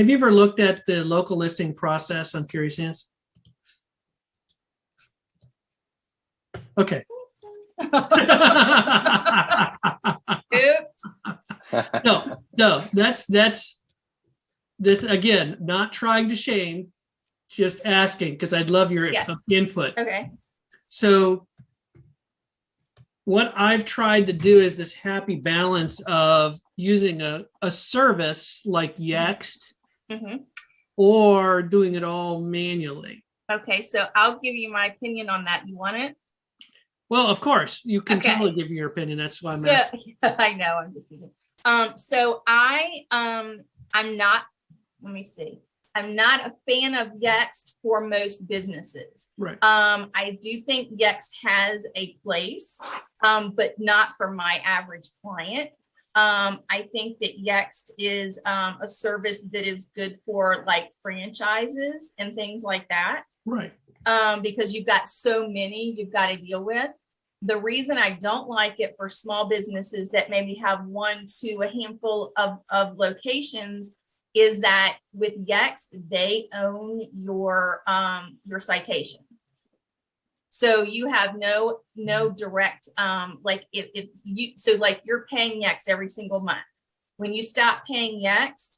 have you ever looked at the local listing process on Curious Ants? Okay. Oops. No, that's this again, not trying to shame, just asking because I'd love your input. Okay. So what I've tried to do is this happy balance of using a service like Yext or doing it all manually. Okay, so I'll give you my opinion on that. You want it? Well, of course, you can totally give me your opinion. That's why I'm asking. I know, I'm just kidding. So I'm not, let me see. I'm not a fan of Yext for most businesses. Right. I do think Yext has a place, but not for my average client. I think that Yext is a service that is good for like franchises and things like that. Right. Because you've got so many you've got to deal with. The reason I don't like it for small businesses that maybe have 1 to a handful of locations is that with Yext, they own your citation. So you have no direct, like if you, so like you're paying Yext every single month. When you stop paying Yext,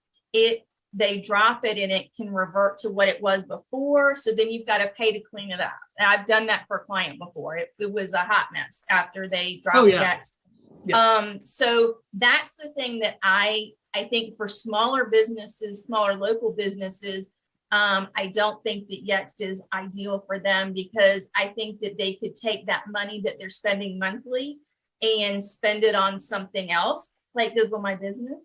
they drop it and it can revert to what it was before. So then you've got to pay to clean it up. And I've done that for a client before. It was a hot mess after they dropped Yext. Yeah. So that's the thing that I think for smaller businesses, smaller local businesses, I don't think that Yext is ideal for them because I think that they could take that money that they're spending monthly and spend it on something else, like Google My Business.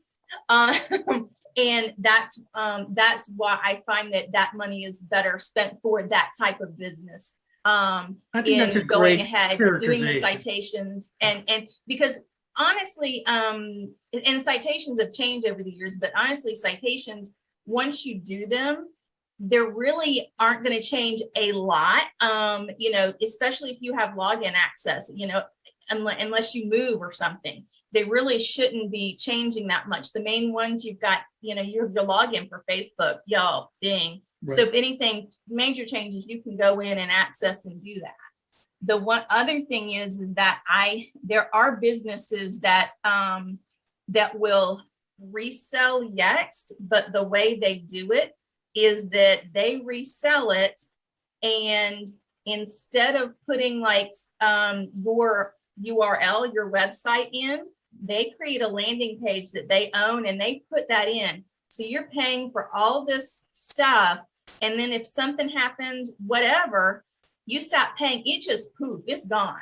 And that's why I find that money is better spent for that type of business. I think that's a going great ahead, doing the citations, and because honestly, and citations have changed over the years, but honestly, citations, once you do them, they really aren't going to change a lot. You know, especially if you have login access, you know, unless you move or something. They really shouldn't be changing that much. The main ones you've got, you know, your login for Facebook, Yelp, Bing. Right. So if anything, major changes, you can go in and access and do that. The one other thing is that there are businesses that that will resell Yext, but the way they do it is that they resell it, and instead of putting like your URL, your website in, they create a landing page that they own and they put that in. So you're paying for all this stuff. And then if something happens, whatever, you stop paying, it just poof, it's gone.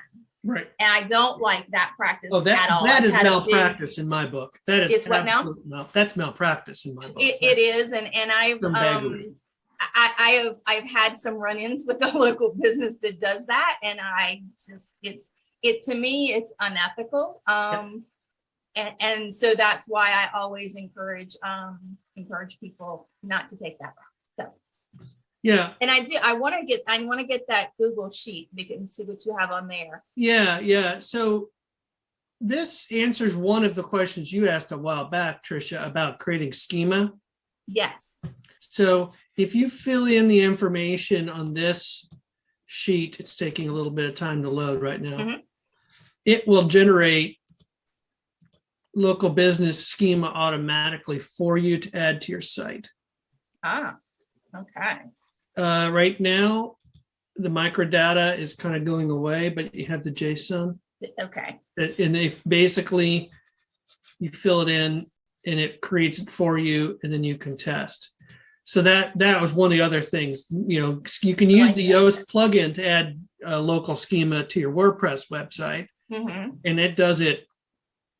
Right. And I don't like that practice at all. That is malpractice in my book. That is it's what now? That's malpractice in my book. It is. And I've had some run-ins with a local business that does that. And to me, it's unethical. And so that's why I always encourage people not to take that route. So yeah. And I want to get that Google sheet and see what you have on there. Yeah. So this answers one of the questions you asked a while back, Tricia, about creating schema. Yes. So if you fill in the information on this sheet, it's taking a little bit of time to load right now. It will generate local business schema automatically for you to add to your site. Okay. Right now, the microdata is kind of going away, but you have the JSON. Okay. And if basically you fill it in and it creates it for you, and then you can test. So that was one of the other things. You know, you can use the Yoast plugin to add a local schema to your WordPress website. And it does it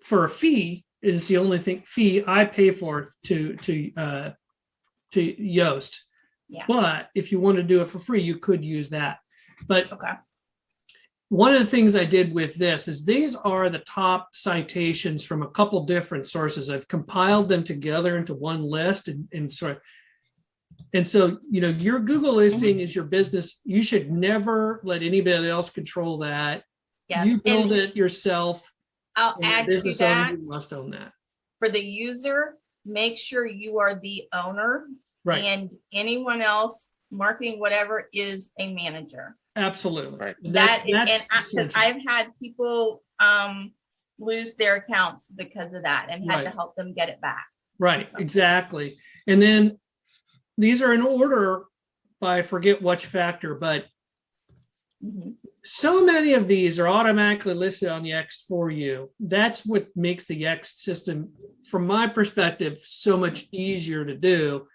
for a fee. It's the only fee I pay for to Yoast. Yeah. But if you want to do it for free, you could use that. But one of the things I did with this is these are the top citations from a couple different sources. I've compiled them together into one list and so, you know, your Google listing is your business. You should never let anybody else control that. Yes. You build it yourself. I'll add to that. You must own that. For the user, make sure you are the owner, Right. and anyone else, marketing, whatever, is a manager. Absolutely. Right. Because I've had people lose their accounts because of that, and had to help them get it back. Right, exactly. And then these are in order by forget which factor, but so many of these are automatically listed on Yext for you. That's what makes the Yext system, from my perspective, so much easier to do.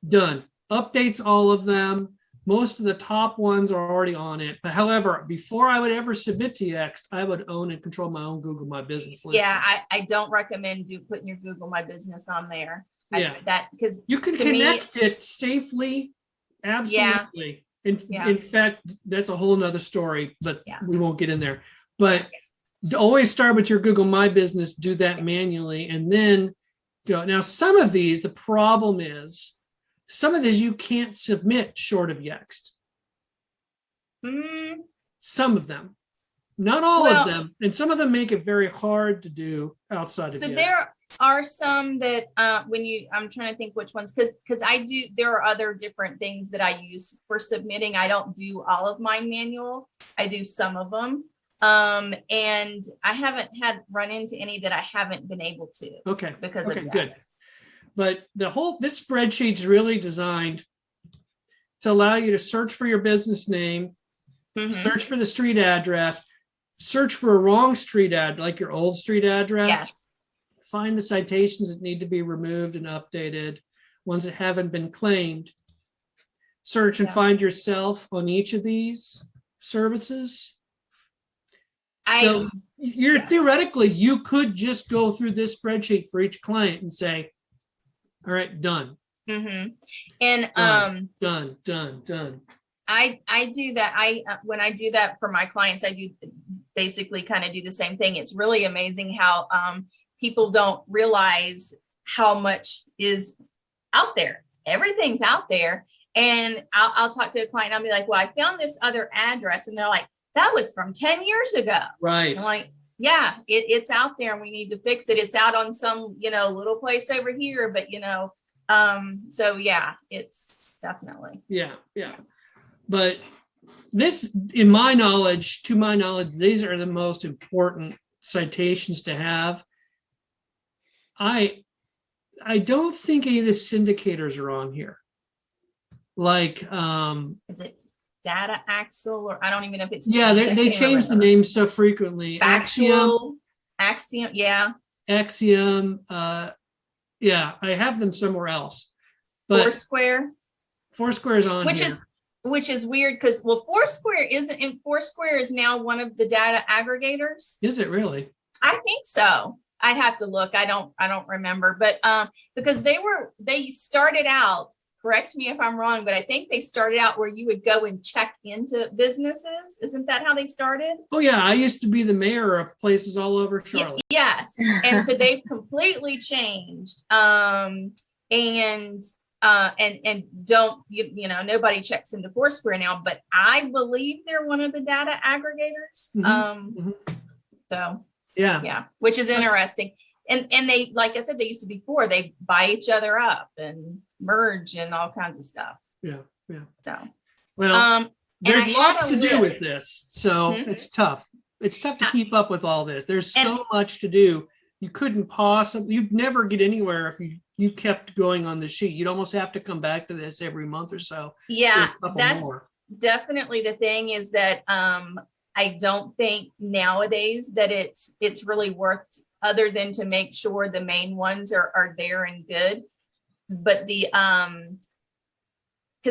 Done. Updates all of them. Most of the top ones are already on it. But however, before I would ever submit to Yext, I would own and control my own Google My Business list. Yeah, I don't recommend putting your Google My Business on there. Yeah. Because you can connect it safely. Absolutely. In fact, that's a whole nother story, but we won't get in there. But always start with your Google My Business, do that manually, and then go. Now, some of these, the problem is, some of these you can't submit short of Yext. Some of them, not all of them, and some of them make it very hard to do outside of Yext. So there are some that I'm trying to think which ones, because there are other different things that I use for submitting. I don't do all of mine manual. I do some of them. And I haven't run into any that I haven't been able to. Okay. Because of that. Good. But this spreadsheet's really designed to allow you to search for your business name, search for the street address, search for a wrong street address, like your old street address, find the citations that need to be removed and updated, ones that haven't been claimed, search and find yourself on each of these services. So theoretically, you could just go through this spreadsheet for each client and say, all right, done. And done. I do that. When I do that for my clients, I do basically kind of do the same thing. It's really amazing how people don't realize how much is out there. Everything's out there. And I'll talk to a client. I'll be like, well, I found this other address. And they're like, that was from 10 years ago. Right. I'm like, yeah, it's out there and we need to fix it. It's out on some, little place over here, but so yeah, it's definitely. Yeah. But this, to my knowledge, these are the most important citations to have. I don't think any of the syndicators are on here. Like, is it Data Axle, or I don't even know if it's they change the names so frequently. Axiom, Axiom. I have them somewhere else. But Foursquare's on here. Which is weird because Foursquare is now one of the data aggregators. Is it really? I think so. I'd have to look. I don't remember, but because they started out, correct me if I'm wrong, but I think they started out where you would go and check into businesses. Isn't that how they started? Oh yeah, I used to be the mayor of places all over Charlotte. Yes, and so they've completely changed. And don't nobody checks into Foursquare now, but I believe they're one of the data aggregators. So yeah, which is interesting. And they, like I said, they used to be they buy each other up and merge and all kinds of stuff. Yeah. So there's lots to do with this, so it's tough. It's tough to keep up with all this. There's so much to do. You couldn't you'd never get anywhere if you kept going on the sheet. You'd almost have to come back to this every month or so. Yeah, that's definitely the thing, is that I don't think nowadays that it's really worth, other than to make sure the main ones are there and good. But because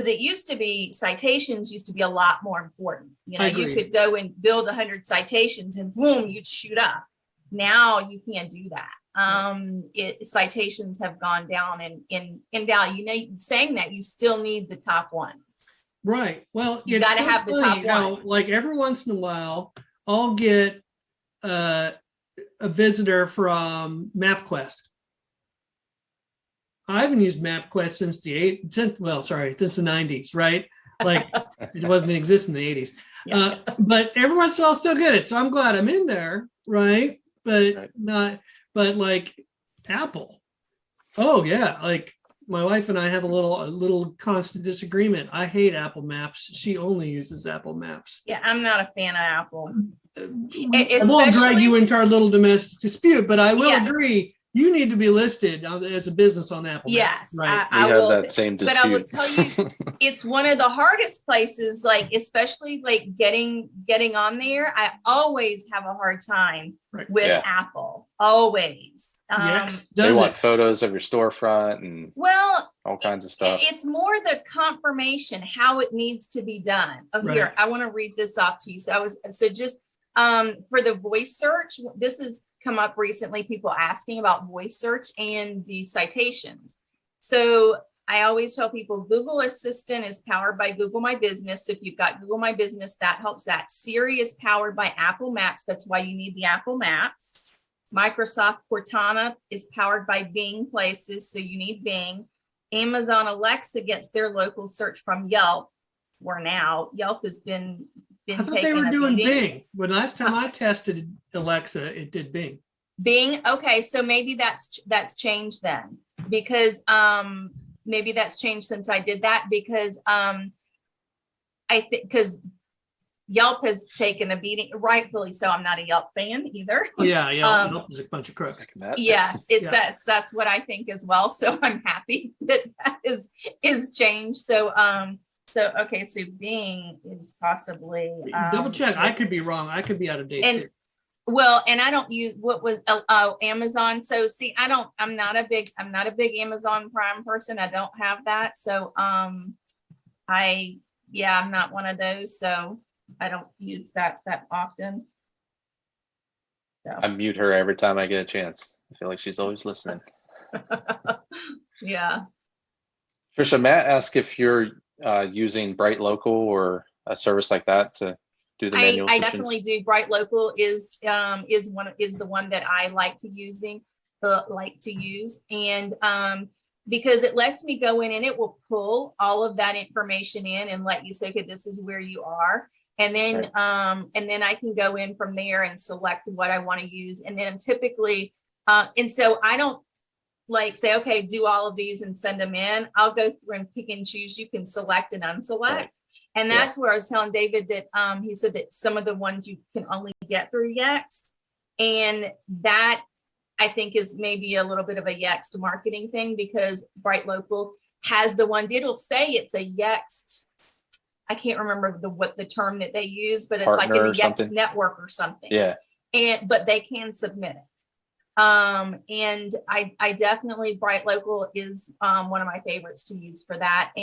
it used to be, citations used to be a lot more important. You could go and build 100 citations and boom, you'd shoot up. Now you can't do that. Citations have gone down in value. Saying that, you still need the top ones. Right. Well, you got to have the top ones. Like every once in a while, I'll get a visitor from MapQuest. I haven't used MapQuest since the 90s, right? Like it wasn't in existence in the 80s. But every once in a while I'll still get it. So I'm glad I'm in there, right? But like Apple. Oh yeah, like my wife and I have a little constant disagreement. I hate Apple Maps. She only uses Apple Maps. Yeah, I'm not a fan of Apple. I won't drag you into our little domestic dispute, but I will agree you need to be listed as a business on Apple Maps. Yes, Right. We have that same dispute. But I will tell you, it's one of the hardest places, like especially like getting on there. I always have a hard time with Apple. Always. They want photos of your storefront and all kinds of stuff. It's more the confirmation how it needs to be done. Here, I want to read this off to you. So just for the voice search, this has come up recently, people asking about voice search and the citations. So I always tell people Google Assistant is powered by Google My Business. So if you've got Google My Business, that helps that. Siri is powered by Apple Maps. That's why you need the Apple Maps. Microsoft Cortana is powered by Bing Places. So you need Bing. Amazon Alexa gets their local search from Yelp. Yelp has been I thought they were doing Bing. When last time I tested Alexa, it did Bing. Bing. Okay, so maybe that's changed then, because maybe that's changed since I did that, because I think because Yelp has taken a beating, rightfully so. I'm not a Yelp fan either. Yeah, Yelp is a bunch of crooks. Yes, that's what I think as well. So I'm happy that is changed. So okay, so Bing is possibly double check. I could be wrong. I could be out of date too. Well, and I don't use what was Amazon. So see, I'm not a big Amazon Prime person. I don't have that. So I'm not one of those. So I don't use that often. So. I mute her every time I get a chance. I feel like she's always listening. Yeah. Trisha, Matt asked if you're using Bright Local or a service like that to do the manual I definitely do. Bright Local is the one that I like to use, and because it lets me go in and it will pull all of that information in and let you say, okay, this is where you are, and then I can go in from there and select what I want to use, and then typically and so I don't like say, okay, do all of these and send them in. I'll go through and pick and choose. You can select and unselect. Right. And that's where I was telling David that he said that some of the ones you can only get through Yext. And that I think is maybe a little bit of a Yext marketing thing, because Bright Local has the ones, it'll say it's a Yext. I can't remember what the term that they use, but it's like in the Yext network or something. Yeah. But they can submit it. And I definitely, Bright Local is one of my favorites to use for that.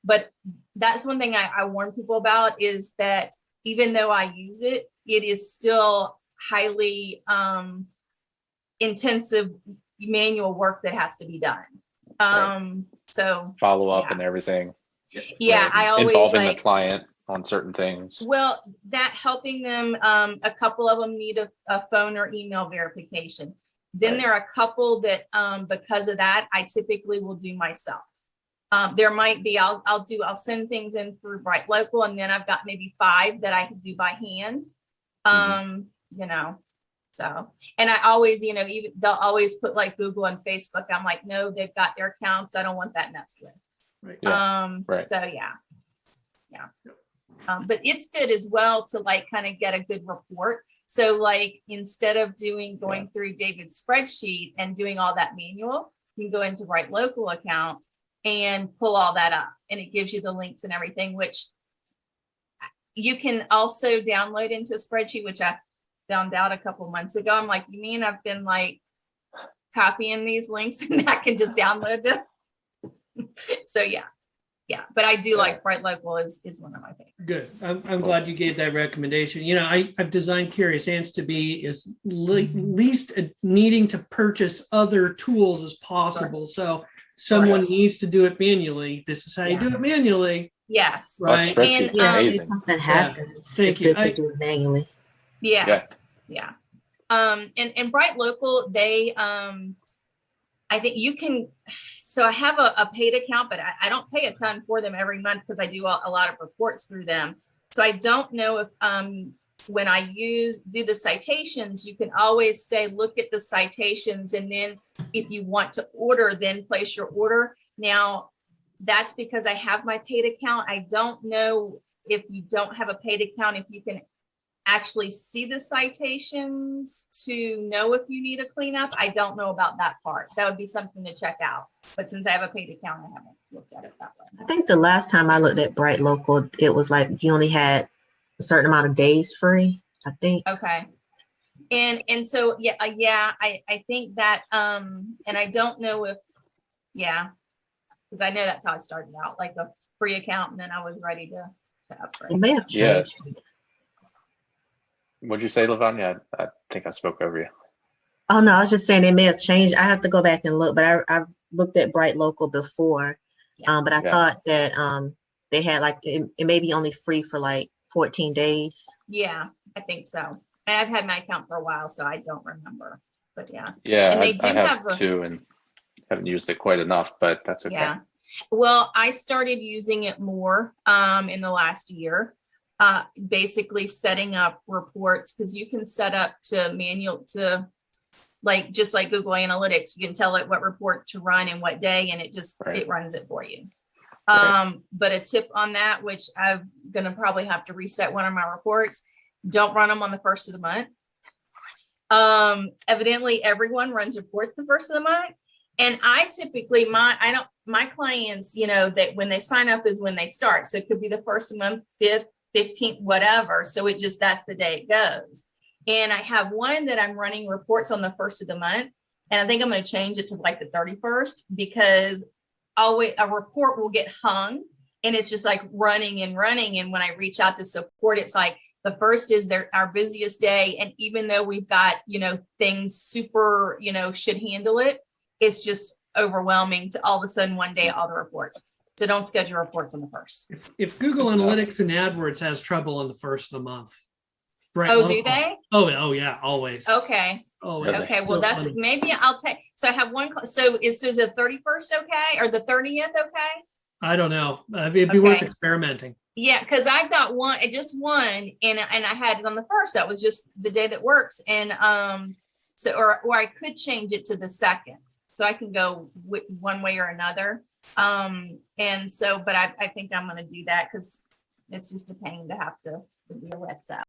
But that's one thing I warn people about, is that even though I use it, it is still highly intensive manual work that has to be done. So follow up and everything. Yeah. I always involving the client on certain things. Well, that helping them, a couple of them need a phone or email verification. Then there are a couple that, because of that, I typically will do myself. There might be, I'll send things in through Bright Local, and then I've got maybe 5 that I can do by hand. So, and I always, even they'll always put like Google and Facebook. I'm like, no, they've got their accounts. I don't want that messed with. Right. So yeah. But it's good as well to like kind of get a good report. So like, instead of going through David's spreadsheet and doing all that manual, you can go into Bright Local account and pull all that up, and it gives you the links and everything, which you can also download into a spreadsheet, which I found out a couple months ago. I'm like, you mean I've been like copying these links and I can just download them? So yeah. But I do like Bright Local is one of my favorites. Good. I'm glad you gave that recommendation. I've designed Curious Ants to be as least needing to purchase other tools as possible. Right. So someone needs to do it manually. This is how you do it manually. Yes. Right. And if something happens, it's good to do it manually. Yeah. And Bright Local, they I think you can. So I have a paid account, but I don't pay a ton for them every month because I do a lot of reports through them. So I don't know if when I do the citations, you can always say, look at the citations. And then if you want to order, then place your order. Now, that's because I have my paid account. I don't know if you don't have a paid account, if you can actually see the citations to know if you need a cleanup. I don't know about that part. That would be something to check out. But since I have a paid account, I haven't looked at it that way. I think the last time I looked at Bright Local, it was like you only had a certain amount of days free, I think. Okay. And so, I think that, and I don't know if, because I know that's how I started out, like a free account, and then I was ready to upgrade. It may have Yeah. changed. What'd you say, Levon? Yeah, I think I spoke over you. Oh, no, I was just saying it may have changed. I have to go back and look, but I looked at Bright Local before. But I Yeah. thought that they had like, it may be only free for like 14 days. Yeah, I think so. And I've had my account for a while, so I don't remember, but yeah. Yeah, And they I do have have a- two and haven't used it quite enough, but that's okay. Yeah. Well, I started using it more in the last year, basically setting up reports, because you can set up to like, just like Google Analytics, you can tell it what report to run and what day, and it runs it for you. Right. But a tip on that, which I'm going to probably have to reset one of my reports, don't run them on the first of the month. Evidently everyone runs reports the first of the month. And I typically, my clients, that when they sign up is when they start. So it could be the first of the month, 5th, 15th, whatever. So that's the day it goes. And I have one that I'm running reports on the first of the month. And I think I'm going to change it to like the 31st, because always a report will get hung and it's just like running. And when I reach out to support, it's like the first is our busiest day. And even though we've got, things super, should handle it, it's just overwhelming to all of a sudden one day, all the reports. So don't schedule reports on the first. If Google Analytics and AdWords has trouble on the first of the month. Bright Oh, Local- do they? Oh yeah, always. Okay. Always. Okay. So Well, that's fun. maybe I'll take. So I have one. So is the 31st okay, or the 30th okay? I don't know. It'd be worth Okay. experimenting. Yeah, because I've got just one, and I had it on the first. That was just the day that works, and so or I could change it to the second, so I can go one way or another. And so, but I think I'm going to do that because it's just a pain to have to deal with that.